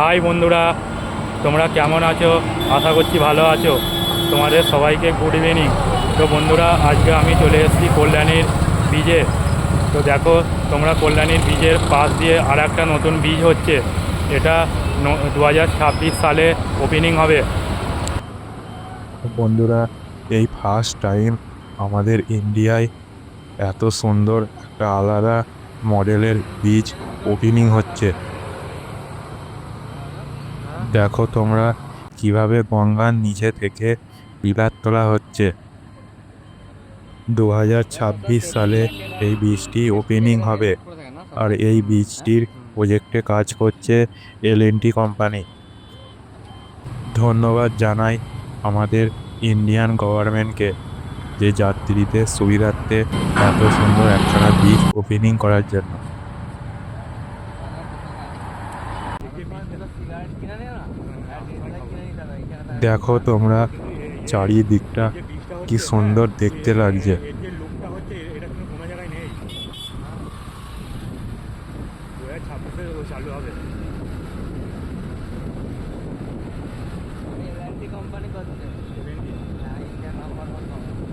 High বন্ধুরা, তোমরা কেমন আছো? আশা করছি ভালো আছো। তোমাদের সবাইকে গুড ইভিনিং। তো বন্ধুরা, আজকে আমি চলে এসেছি কল্যাণীর ব্রিজে। তো দেখো, তোমরা কল্যাণীর ব্রিজের পাশ দিয়ে আর একটা নতুন ব্রিজ হচ্ছে। এটা 2026 সালে ওপেনিং হবে। বন্ধুরা, এই ফার্স্ট টাইম আমাদের ইন্ডিয়ায় এত সুন্দর একটা আলাদা মডেলের বীজ ওপেনিং হচ্ছে। দেখো তোমরা কিভাবে গঙ্গার নিচে থেকে পিলার তোলা হচ্ছে। 2026 সালে এই বীজটি ওপেনিং হবে। আর এই বীজটির প্রজেক্টে কাজ করছে এল&টি কোম্পানি। ধন্যবাদ জানাই আমাদের ইন্ডিয়ান গভর্নমেন্টকে, যে যাত্রীদের সুবিধার্থে এত সুন্দর একখানা বীজ ওপেনিং করার জন্য। দেখো তোমরা চারিদিকটা কি সুন্দর দেখতে লাগছে। চালু হবে। কোম্পানি করছে ইন্ডিয়ান নাম্বার 1 কোম্পানি।